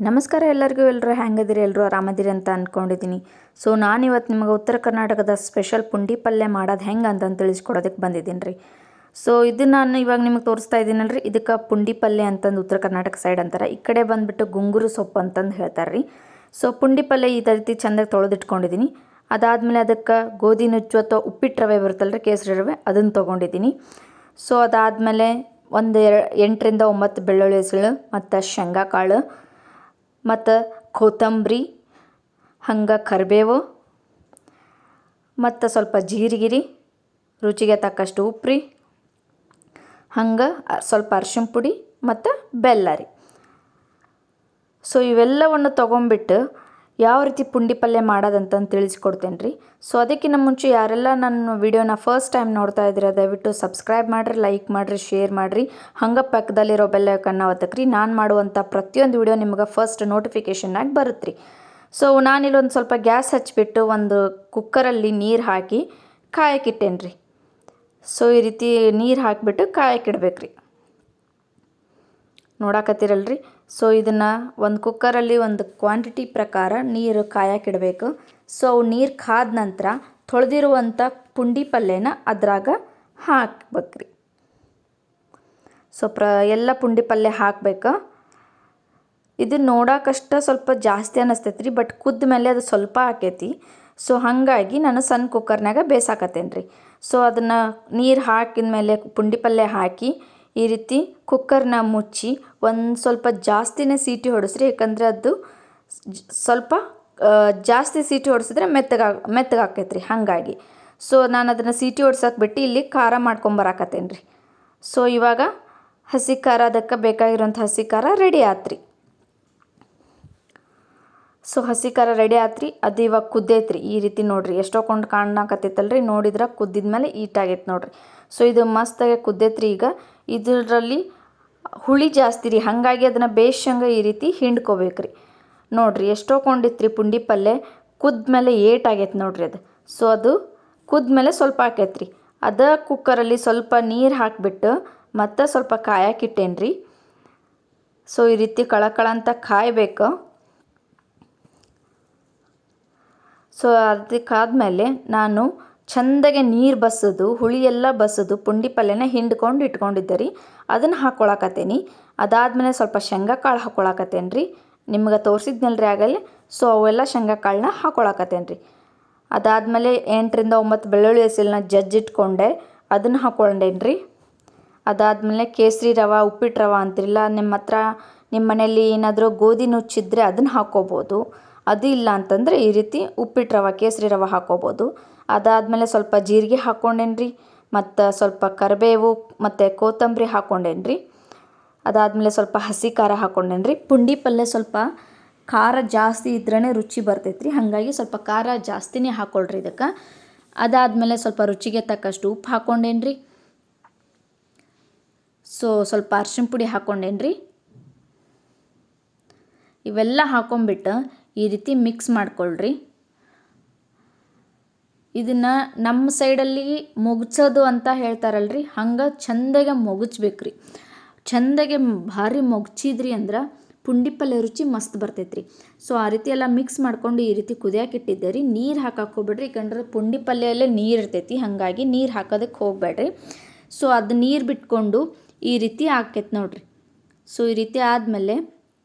ನಮಸ್ಕಾರ ಎಲ್ಲರಿಗೂ. ಎಲ್ಲರೂ ಹೆಂಗದಿರಿ? ಎಲ್ಲರೂ ಆರಾಮದಿರಿ ಅಂತ ಅಂದ್ಕೊಂಡಿದ್ದೀನಿ. ಸೊ ನಾನಿವತ್ತು ನಿಮಗೆ ಉತ್ತರ ಕರ್ನಾಟಕದ ಸ್ಪೆಷಲ್ ಪುಂಡಿ ಪಲ್ಯ ಮಾಡೋದು ಹೆಂಗೆ ಅಂತಂದು ತಿಳಿಸ್ಕೊಡೋದಕ್ಕೆ ಬಂದಿದ್ದೀನಿ ರೀ. ಸೊ ಇದು ನಾನು ಇವಾಗ ನಿಮಗೆ ತೋರಿಸ್ತಾ ಇದ್ದೀನಲ್ರಿ, ಇದಕ್ಕೆ ಪುಂಡಿ ಪಲ್ಯ ಅಂತಂದು ಉತ್ತರ ಕರ್ನಾಟಕ ಸೈಡ್ ಅಂತಾರೆ. ಈ ಕಡೆ ಬಂದುಬಿಟ್ಟು ಗುಂಗುರು ಸೊಪ್ಪು ಅಂತಂದು ಹೇಳ್ತಾರೆ ರೀ. ಸೊ ಪುಂಡಿ ಪಲ್ಯ ಈ ರೀತಿ ಚೆಂದಾಗಿ ತೊಳೆದಿಟ್ಕೊಂಡಿದ್ದೀನಿ. ಅದಾದಮೇಲೆ ಅದಕ್ಕೆ ಗೋಧಿ ನುಚ್ಚು ಅಥವಾ ಉಪ್ಪಿಟ್ಟು ರವೆ ಬರುತ್ತಲ್ರಿ, ಕೇಸರಿ ರವೆ, ಅದನ್ನು ತೊಗೊಂಡಿದ್ದೀನಿ. ಸೊ ಅದಾದಮೇಲೆ ಒಂದು 8ರಿಂದ 9 ಬೆಳ್ಳುಳ್ಳಿ ಹೆಸಳು ಮತ್ತು ಶೇಂಗಾ ಕಾಳು ಮತ್ತು ಕೊತ್ತಂಬರಿ, ಹಂಗೆ ಕರಿಬೇವು ಮತ್ತು ಸ್ವಲ್ಪ ಜೀರಿಗೆ, ರುಚಿಗೆ ತಕ್ಕಷ್ಟು ಉಪ್ಪು ರೀ, ಹಂಗೆ ಸ್ವಲ್ಪ ಅರ್ಶಿಣ ಪುಡಿ ಮತ್ತು ಬೆಲ್ಲ ರೀ. ಸೊ ಇವೆಲ್ಲವನ್ನು ತೊಗೊಂಬಿಟ್ಟು ಯಾವ ರೀತಿ ಪುಂಡಿ ಪಲ್ಯ ಮಾಡೋದಂತಂದು ತಿಳಿಸ್ಕೊಡ್ತೇನೆ ರೀ. ಸೊ ಅದಕ್ಕಿಂತ ಮುಂಚೆ ಯಾರೆಲ್ಲ ನನ್ನ ವಿಡಿಯೋನ ಫಸ್ಟ್ ಟೈಮ್ ನೋಡ್ತಾ ಇದ್ದೀರ ದಯವಿಟ್ಟು ಸಬ್ಸ್ಕ್ರೈಬ್ ಮಾಡಿರಿ, ಲೈಕ್ ಮಾಡಿರಿ, ಶೇರ್ ಮಾಡಿರಿ, ಹಂಗೆ ಪಕ್ಕದಲ್ಲಿರೋ ಬೆಲ್ಲೈಕನ್ನ ಒತ್ತಕ್ರಿ. ನಾನು ಮಾಡುವಂಥ ಪ್ರತಿಯೊಂದು ವಿಡಿಯೋ ನಿಮ್ಗೆ ಫಸ್ಟ್ ನೋಟಿಫಿಕೇಷನ್ನಾಗಿ ಬರುತ್ತೆ ರೀ. ಸೊ ನಾನಿಲ್ಲೊಂದು ಸ್ವಲ್ಪ ಗ್ಯಾಸ್ ಹಚ್ಚಿಬಿಟ್ಟು ಒಂದು ಕುಕ್ಕರಲ್ಲಿ ನೀರು ಹಾಕಿ ಕಾಯಕ್ಕಿಟ್ಟೇನೆ ರೀ. ಸೊ ಈ ರೀತಿ ನೀರು ಹಾಕಿಬಿಟ್ಟು ಕಾಯಕ್ಕಿಡ್ಬೇಕು ರೀ. ನೋಡಕತ್ತೀರಲ್ರಿ. ಸೊ ಇದನ್ನು ಒಂದು ಕುಕ್ಕರಲ್ಲಿ ಒಂದು ಕ್ವಾಂಟಿಟಿ ಪ್ರಕಾರ ನೀರು ಕಾಯಕ್ಕಿಡಬೇಕು. ಸೊ ಅವು ನೀರು ಕಾದ ನಂತರ ತೊಳೆದಿರುವಂಥ ಪುಂಡಿ ಪಲ್ಯನ ಅದ್ರಾಗ ಹಾಕ್ಬೇಕ್ರಿ. ಸೊ ಎಲ್ಲ ಪುಂಡಿ ಪಲ್ಯ ಹಾಕ್ಬೇಕು. ಇದು ನೋಡೋಕಷ್ಟ ಸ್ವಲ್ಪ ಜಾಸ್ತಿ ಅನ್ನಿಸ್ತೈತೆ ರೀ, ಬಟ್ ಕುದ್ದ ಮೇಲೆ ಅದು ಸ್ವಲ್ಪ ಆಕೈತಿ. ಸೊ ಹಾಗಾಗಿ ನಾನು ಸಣ್ಣ ಕುಕ್ಕರ್ನಾಗ ಬೇಯಿಸಾಕತ್ತೇನೆ ರೀ. ಸೊ ಅದನ್ನು ನೀರು ಹಾಕಿದ ಮೇಲೆ ಪುಂಡಿ ಪಲ್ಯ ಹಾಕಿ ಈ ರೀತಿ ಕುಕ್ಕರ್ನ ಮುಚ್ಚಿ ಒಂದು ಸ್ವಲ್ಪ ಜಾಸ್ತಿನೇ ಸೀಟಿ ಹೊಡೆಸ್ರಿ. ಯಾಕಂದರೆ ಅದು ಸ್ವಲ್ಪ ಜಾಸ್ತಿ ಸೀಟಿ ಹೊಡೆಸಿದ್ರೆ ಮೆತ್ತಗಾಕೈತೆ ರೀ, ಹಾಗಾಗಿ. ಸೊ ನಾನು ಅದನ್ನು ಸೀಟಿ ಹೊಡ್ಸಕ್ಕೆ ಬಿಟ್ಟು ಇಲ್ಲಿ ಖಾರ ಮಾಡ್ಕೊಂಬರಾಕತ್ತೇನೆ ರೀ. ಸೊ ಇವಾಗ ಹಸಿ ಖಾರ, ಅದಕ್ಕೆ ಬೇಕಾಗಿರೋಂಥ ಹಸಿ ಖಾರ ರೆಡಿ ಆತ್ರಿ. ಸೊ ಹಸಿ ಖಾರ ರೆಡಿ ಆತ್ರಿ. ಅದು ಇವಾಗ ಕುದ್ದೈತ್ರಿ. ಈ ರೀತಿ ನೋಡಿರಿ, ಎಷ್ಟೊಂದು ಕಾಣಕತ್ತೈತಲ್ರಿ, ನೋಡಿದ್ರೆ ಕುದ್ದಿದ್ಮೇಲೆ ಈಟಾಗೈತೆ ನೋಡಿರಿ. ಸೊ ಇದು ಮಸ್ತಾಗಿ ಕುದ್ದೈತ್ರಿ. ಈಗ ಇದರಲ್ಲಿ ಹುಳಿ ಜಾಸ್ತಿ ರೀ, ಹಾಗಾಗಿ ಅದನ್ನು ಬೇಷಂಗೆ ಈ ರೀತಿ ಹಿಂಡ್ಕೋಬೇಕ್ರಿ. ನೋಡಿರಿ ಎಷ್ಟೊಂದಿತ್ರಿ ಪುಂಡಿ ಪಲ್ಯ, ಕುದ್ಮೇಲೆ ಏಟಾಗೈತೆ ನೋಡಿರಿ ಅದು. ಸೊ ಅದು ಕುದ್ಮೇಲೆ ಸ್ವಲ್ಪ ಆಕೈತ್ರಿ. ಅದ ಕುಕ್ಕರಲ್ಲಿ ಸ್ವಲ್ಪ ನೀರು ಹಾಕಿಬಿಟ್ಟು ಮತ್ತು ಸ್ವಲ್ಪ ಕಾಯಕ್ಕಿಟ್ಟೇನೆ ರೀ. ಸೊ ಈ ರೀತಿ ಕಳಕಳ ಅಂತ ಕಾಯಬೇಕು. ಸೊ ಅದಕ್ಕಾದ್ಮೇಲೆ ನಾನು ಚೆಂದಾಗೆ ನೀರು ಬಸೋದು, ಹುಳಿ ಎಲ್ಲ ಬಸೋದು ಪುಂಡಿ ಪಲ್ಯನ ಹಿಂಡ್ಕೊಂಡು ಇಟ್ಕೊಂಡಿದ್ದೆ ರೀ, ಅದನ್ನು ಹಾಕ್ಕೊಳಕತ್ತೇನೆ. ಅದಾದಮೇಲೆ ಸ್ವಲ್ಪ ಶೇಂಗಾ ಕಾಳು ಹಾಕ್ಕೊಳಕತ್ತೇನೆ ರೀ. ನಿಮ್ಗೆ ತೋರಿಸಿದ್ನಲ್ರಿ ಆಗಲೇ. ಸೊ ಅವೆಲ್ಲ ಶೇಂಗಾ ಕಾಳನ್ನ ಹಾಕ್ಕೊಳಕತ್ತೇನೆ ರೀ. ಅದಾದಮೇಲೆ 8ರಿಂದ 9 ಬೆಳ್ಳುಳ್ಳಿ ಹೆಸಳನ್ನ ಜಜ್ಜಿಟ್ಕೊಂಡೆ, ಅದನ್ನು ಹಾಕ್ಕೊಂಡೇನಿ ರೀ. ಅದಾದಮೇಲೆ ಕೇಸರಿ ರವೆ, ಉಪ್ಪಿಟ್ಟು ರವೆ ಅಂತಿರಲ್ಲ, ನಿಮ್ಮ ಮನೆಯಲ್ಲಿ ಏನಾದರೂ ಗೋಧಿ ನುಚ್ಚಿದ್ರೆ ಅದನ್ನು ಹಾಕ್ಕೋಬೋದು. ಅದು ಇಲ್ಲ ಅಂತಂದರೆ ಈ ರೀತಿ ಉಪ್ಪಿಟ್ಟು ರವೆ, ಕೇಸರಿ ರವೆ ಹಾಕ್ಕೋಬೋದು. ಅದಾದಮೇಲೆ ಸ್ವಲ್ಪ ಜೀರಿಗೆ ಹಾಕ್ಕೊಂಡೇನಿ ರೀ, ಮತ್ತು ಸ್ವಲ್ಪ ಕರಿಬೇವು ಮತ್ತು ಕೊತ್ತಂಬರಿ ಹಾಕ್ಕೊಂಡೇನಿ ರೀ. ಅದಾದಮೇಲೆ ಸ್ವಲ್ಪ ಹಸಿ ಖಾರ ಹಾಕ್ಕೊಂಡೇನಿ ರೀ. ಪುಂಡಿ ಪಲ್ಯ ಸ್ವಲ್ಪ ಖಾರ ಜಾಸ್ತಿ ಇದ್ರೇ ರುಚಿ ಬರ್ತೈತೆ ರೀ, ಹಾಗಾಗಿ ಸ್ವಲ್ಪ ಖಾರ ಜಾಸ್ತಿನೇ ಹಾಕ್ಕೊಳ್ರಿ ಇದಕ್ಕೆ. ಅದಾದಮೇಲೆ ಸ್ವಲ್ಪ ರುಚಿಗೆ ತಕ್ಕಷ್ಟು ಉಪ್ಪು ಹಾಕ್ಕೊಂಡೇನಿ ರೀ. ಸೊ ಸ್ವಲ್ಪ ಅರ್ಶಿಣ ಪುಡಿ ಹಾಕ್ಕೊಂಡೇನಿ ರೀ. ಇವೆಲ್ಲ ಹಾಕ್ಕೊಂಬಿಟ್ಟು ಈ ರೀತಿ ಮಿಕ್ಸ್ ಮಾಡ್ಕೊಳ್ರಿ. ಇದನ್ನು ನಮ್ಮ ಸೈಡಲ್ಲಿ ಮೊಗಚೋದು ಅಂತ ಹೇಳ್ತಾರಲ್ರಿ, ಹಂಗೆ ಚೆಂದಾಗೆ ಮೊಗಚ್ಬೇಕ್ರಿ. ಚೆಂದಾಗೆ ಭಾರಿ ಮೊಗಚಿದ್ರಿ ಅಂದ್ರೆ ಪುಂಡಿ ಪಲ್ಯ ರುಚಿ ಮಸ್ತ್ ಬರ್ತೈತ್ರಿ. ಸೊ ಆ ರೀತಿ ಎಲ್ಲ ಮಿಕ್ಸ್ ಮಾಡ್ಕೊಂಡು ಈ ರೀತಿ ಕುದಿಯಕ್ಕೆ ಇಟ್ಟಿದ್ದೆ ರೀ. ನೀರು ಹಾಕಕ್ಕೆ ಹೋಗ್ಬೇಡ್ರಿ, ಯಾಕಂದ್ರೆ ಪುಂಡಿ ಪಲ್ಯಲ್ಲೇ ನೀರು ಇರ್ತೈತಿ, ಹಾಗಾಗಿ ನೀರು ಹಾಕೋದಕ್ಕೆ ಹೋಗಬೇಡ್ರಿ. ಸೊ ಅದು ನೀರು ಬಿಟ್ಕೊಂಡು ಈ ರೀತಿ ಆಕೈತೆ ನೋಡ್ರಿ. ಸೊ ಈ ರೀತಿ ಆದಮೇಲೆ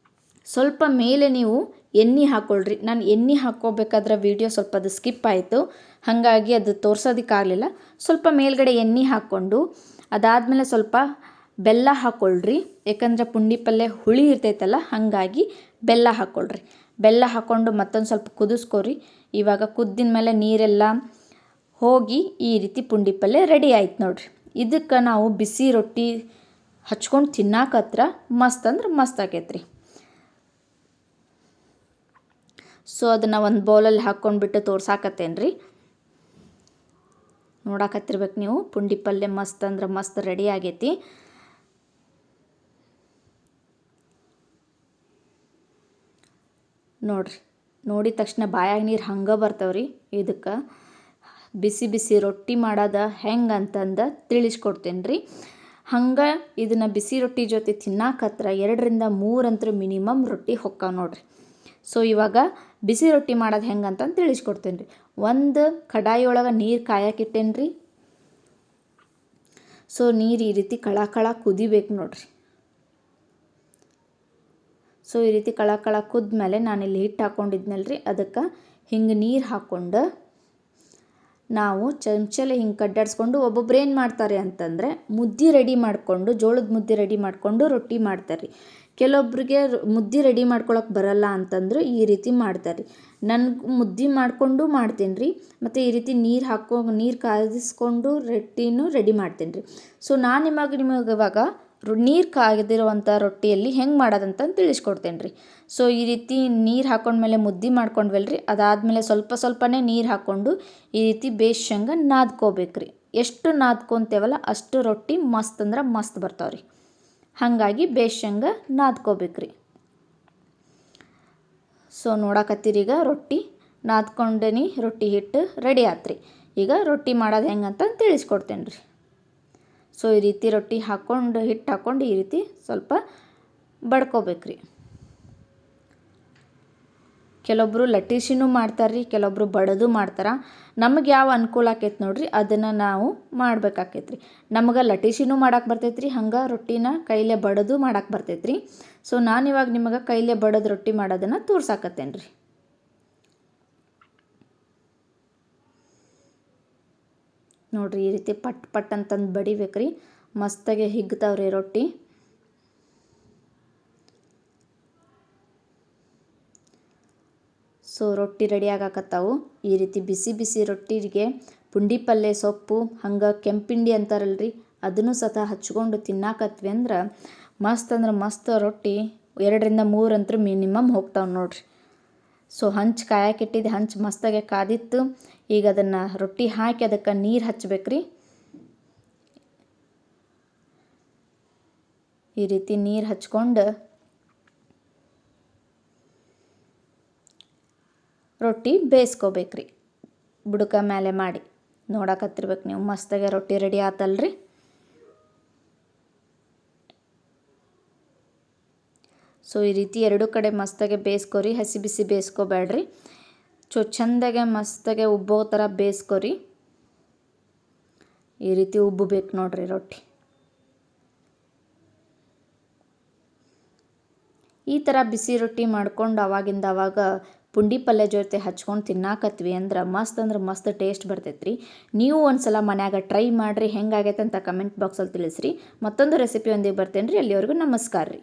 ಸ್ವಲ್ಪ ಮೇಲೆ ನೀವು ಎಣ್ಣೆ ಹಾಕ್ಕೊಳ್ರಿ. ನಾನು ಎಣ್ಣೆ ಹಾಕ್ಕೋಬೇಕಾದ್ರೆ ವೀಡಿಯೋ ಸ್ವಲ್ಪ ಅದು ಸ್ಕಿಪ್ ಆಯಿತು, ಹಾಗಾಗಿ ಅದು ತೋರ್ಸೋದಕ್ಕಾಗಲಿಲ್ಲ. ಸ್ವಲ್ಪ ಮೇಲ್ಗಡೆ ಎಣ್ಣೆ ಹಾಕ್ಕೊಂಡು ಅದಾದಮೇಲೆ ಸ್ವಲ್ಪ ಬೆಲ್ಲ ಹಾಕ್ಕೊಳ್ರಿ. ಯಾಕಂದರೆ ಪುಂಡಿ ಪಲ್ಯ ಹುಳಿ ಇರ್ತೈತಲ್ಲ, ಹಾಗಾಗಿ ಬೆಲ್ಲ ಹಾಕ್ಕೊಳ್ರಿ. ಬೆಲ್ಲ ಹಾಕ್ಕೊಂಡು ಮತ್ತೊಂದು ಸ್ವಲ್ಪ ಕುದಿಸ್ಕೊರಿ. ಇವಾಗ ಕುದ್ದಿನ ಮೇಲೆ ನೀರೆಲ್ಲ ಹೋಗಿ ಈ ರೀತಿ ಪುಂಡಿ ಪಲ್ಯ ರೆಡಿ ಆಯ್ತು ನೋಡ್ರಿ. ಇದಕ್ಕೆ ನಾವು ಬಿಸಿ ರೊಟ್ಟಿ ಹಚ್ಕೊಂಡು ತಿನ್ನಾಕತ್ರ ಮಸ್ತ್ ಅಂದ್ರೆ ಮಸ್ತ್ ಆಕೈತ್ರಿ. ಸೊ ಅದನ್ನು ಒಂದು ಬೌಲಲ್ಲಿ ಹಾಕ್ಕೊಂಡ್ಬಿಟ್ಟು ತೋರ್ಸಾಕತ್ತೇನೆ ರೀ. ನೋಡಕತ್ತಿರ್ಬೇಕು ನೀವು, ಪುಂಡಿ ಪಲ್ಯ ಮಸ್ತ್ ಅಂದ್ರೆ ಮಸ್ತ್ ರೆಡಿ ಆಗೈತಿ. ನೋಡ್ರಿ, ನೋಡಿದ ತಕ್ಷಣ ಬಾಯಾಗ ನೀರು ಹಂಗೆ ಬರ್ತಾವ್ರಿ. ಇದಕ್ಕೆ ಬಿಸಿ ಬಿಸಿ ರೊಟ್ಟಿ ಮಾಡೋದು ಹೆಂಗೆ ಅಂತಂದು ತಿಳಿಸ್ಕೊಡ್ತೇನೆ ರೀ. ಹಂಗೆ ಇದನ್ನು ಬಿಸಿ ರೊಟ್ಟಿ ಜೊತೆ ತಿನ್ನಾಕತ್ರ 2-3 ಅಂತೂ ಮಿನಿಮಮ್ ರೊಟ್ಟಿ ಹೊಕ್ಕಾವ ನೋಡ್ರಿ. ಸೊ ಇವಾಗ ಬಿಸಿ ರೊಟ್ಟಿ ಮಾಡೋದು ಹೆಂಗಂತ ತಿಳಿಸ್ಕೊಡ್ತೇನೆ ರೀ. ಒಂದು ಕಡಾಯಿ ಒಳಗೆ ನೀರು ಕಾಯಕ್ಕಿಟ್ಟೇನಿ ರೀ. ಸೊ ನೀರು ಈ ರೀತಿ ಕಳ ಕುದಿಬೇಕು ನೋಡ್ರಿ. ಸೊ ಈ ರೀತಿ ಕಳ ಕುದ್ಮೇಲೆ ನಾನಿಲ್ಲಿ ಹಿಟ್ಟು ಹಾಕ್ಕೊಂಡಿದ್ನಲ್ರಿ, ಅದಕ್ಕೆ ಹಿಂಗೆ ನೀರು ಹಾಕ್ಕೊಂಡು ನಾವು ಚಮಚಲೆ ಹಿಂಗೆ ಕಡ್ಡಾಡಿಸ್ಕೊಂಡು ಒಬ್ಬೊಬ್ರು ಏನು ಮಾಡ್ತಾರೆ ಅಂತಂದರೆ ಮುದ್ದೆ ರೆಡಿ ಮಾಡಿಕೊಂಡು, ಜೋಳದ ಮುದ್ದೆ ರೆಡಿ ಮಾಡಿಕೊಂಡು ರೊಟ್ಟಿ ಮಾಡ್ತಾರೆ ರೀ. ಕೆಲವೊಬ್ರಿಗೆ ಮುದ್ದೆ ರೆಡಿ ಮಾಡ್ಕೊಳಕ್ಕೆ ಬರಲ್ಲ ಅಂತಂದ್ರೆ ಈ ರೀತಿ ಮಾಡ್ತಾರೆ ರೀ. ನನಗೆ ಮುದ್ದೆ ಮಾಡಿಕೊಂಡು ಮಾಡ್ತೀನಿ ರೀ, ಮತ್ತು ಈ ರೀತಿ ನೀರು ಕಾದಿಸ್ಕೊಂಡು ರೊಟ್ಟಿನೂ ರೆಡಿ ಮಾಡ್ತೀನಿ ರೀ. ಸೊ ನಾನು ನಿಮಗೆ ಇವಾಗ ನೀರು ಕಾಯ್ದಿರುವಂಥ ರೊಟ್ಟಿಯಲ್ಲಿ ಹೆಂಗೆ ಮಾಡೋದಂತ ತಿಳಿಸ್ಕೊಡ್ತೇನೆ ರೀ. ಸೊ ಈ ರೀತಿ ನೀರು ಹಾಕೊಂಡ್ಮೇಲೆ ಮುದ್ದೆ ಮಾಡ್ಕೊಂಡ್ವಲ್ಲ ರೀ, ಅದಾದಮೇಲೆ ಸ್ವಲ್ಪನೇ ನೀರು ಹಾಕ್ಕೊಂಡು ಈ ರೀತಿ ಬೇಷಂಗೆ ನಾದ್ಕೋಬೇಕು ರೀ. ಎಷ್ಟು ನಾದ್ಕೊತೇವಲ್ಲ ಅಷ್ಟು ರೊಟ್ಟಿ ಮಸ್ತ್ ಅಂದ್ರೆ ಮಸ್ತ್ ಬರ್ತಾವೆ ರೀ. ಹಾಗಾಗಿ ಬೇಷಂಗೆ ನಾದ್ಕೋಬೇಕು ರೀ. ಸೊ ನೋಡಕತ್ತೀರಿ, ಈಗ ರೊಟ್ಟಿ ನಾದ್ಕೊಂಡೇನಿ, ರೊಟ್ಟಿ ಹಿಟ್ಟು ರೆಡಿ ಆತ್ರಿ. ಈಗ ರೊಟ್ಟಿ ಮಾಡೋದು ಹೆಂಗಂತ ತಿಳಿಸ್ಕೊಡ್ತೇನೆ ರೀ. ಸೊ ಈ ರೀತಿ ರೊಟ್ಟಿ ಹಾಕ್ಕೊಂಡು ಹಿಟ್ಟು ಹಾಕ್ಕೊಂಡು ಈ ರೀತಿ ಸ್ವಲ್ಪ ಬಡ್ಕೋಬೇಕ್ರಿ. ಕೆಲವೊಬ್ಬರು ಲಟ್ಟಿಸಿನೂ ಮಾಡ್ತಾರೆ ರೀ, ಕೆಲವೊಬ್ಬರು ಬಡದು ಮಾಡ್ತಾರೆ. ನಮಗೆ ಯಾವ ಅನುಕೂಲ ಆಕೈತೆ ನೋಡ್ರಿ ಅದನ್ನು ನಾವು ಮಾಡ್ಬೇಕಾಕೈತೆ ರೀ. ನಮಗೆ ಲಟ್ಟಿಸಿನೂ ಮಾಡಕ್ಕೆ ಬರ್ತೈತೆ ರೀ, ಹಂಗೆ ರೊಟ್ಟಿನ ಕೈಲೇ ಬಡದು ಮಾಡಕ್ಕೆ ಬರ್ತೈತೆ ರೀ. ಸೊ ನಾನಿವಾಗ ನಿಮಗೆ ಕೈಲೇ ಬಡದು ರೊಟ್ಟಿ ಮಾಡೋದನ್ನು ತೋರ್ಸಾಕತ್ತೇನೆ ರೀ. ನೋಡಿರಿ, ಈ ರೀತಿ ಪಟ್ ಅಂತಂದು ಬಡಿಬೇಕ್ರಿ. ಮಸ್ತಾಗೆ ಹಿಗ್ತಾವ್ರಿ ರೊಟ್ಟಿ. ಸೊ ರೊಟ್ಟಿ ರೆಡಿ ಆಗಾಕತ್ತಾವು. ಈ ರೀತಿ ಬಿಸಿ ರೊಟ್ಟಿಗೆ ಪುಂಡಿ ಪಲ್ಯ, ಸೊಪ್ಪು, ಹಂಗೆ ಕೆಂಪಿಂಡಿ ಅಂತಾರಲ್ರಿ, ಅದನ್ನು ಸತ ಹಚ್ಕೊಂಡು ತಿನ್ನಾಕತ್ವಿ ಅಂದ್ರೆ ಮಸ್ತ್ ಅಂದ್ರೆ ಮಸ್ತ್ ರೊಟ್ಟಿ 2-3 ಅಂತೂ ಮಿನಿಮಮ್ ಹೋಗ್ತಾವೆ ನೋಡ್ರಿ. ಸೊ ಹಂಚು ಕಾಯಕ್ಕಿಟ್ಟಿದ್ದು ಹಂಚು ಮಸ್ತಾಗೆ ಕಾದಿತ್ತು. ಈಗ ಅದನ್ನು ರೊಟ್ಟಿ ಹಾಕಿ ಅದಕ್ಕೆ ನೀರು ಹಚ್ಬೇಕ್ರಿ. ಈ ರೀತಿ ನೀರು ಹಚ್ಕೊಂಡು ರೊಟ್ಟಿ ಬೇಯಿಸ್ಕೋಬೇಕ್ರಿ, ಬುಡಕ ಮೇಲೆ ಮಾಡಿ. ನೋಡಕತ್ತಿರ್ಬೇಕು ನೀವು, ಮಸ್ತಾಗೆ ರೊಟ್ಟಿ ರೆಡಿ ಆತಲ್ರಿ. ಸೊ ಈ ರೀತಿ ಎರಡೂ ಕಡೆ ಮಸ್ತಾಗೆ ಬೇಯಿಸ್ಕೊರಿ, ಹಸಿ ಬಿಸಿ ಬೇಯಿಸ್ಕೋಬೇಡ್ರಿ. ಚಂದಾಗೆ ಮಸ್ತಾಗೆ ಉಬ್ಬೋ ಥರ ಬೇಯಿಸ್ಕೊರಿ. ಈ ರೀತಿ ಉಬ್ಬಬೇಕು ನೋಡ್ರಿ ರೊಟ್ಟಿ. ಈ ಥರ ಬಿಸಿ ರೊಟ್ಟಿ ಮಾಡ್ಕೊಂಡು ಅವಾಗಿಂದ ಅವಾಗ ಪುಂಡಿ ಪಲ್ಯ ಜೊತೆ ಹಚ್ಕೊಂಡು ತಿನ್ನಾಕತ್ವಿ ಅಂದ್ರೆ ಮಸ್ತ್ ಟೇಸ್ಟ್ ಬರ್ತೈತೆ ರೀ. ನೀವು ಒಂದು ಸಲ ಮನ್ಯಾಗ ಟ್ರೈ ಮಾಡಿರಿ, ಹೆಂಗಾಗೈತೆ ಅಂತ ಕಮೆಂಟ್ ಬಾಕ್ಸಲ್ಲಿ ತಿಳಿಸ್ರಿ. ಮತ್ತೊಂದು ರೆಸಿಪಿ ಒಂದಿಗೆ ಬರ್ತೇನೆ ರೀ. ಅಲ್ಲಿವರೆಗೂ ನಮಸ್ಕಾರ ರೀ.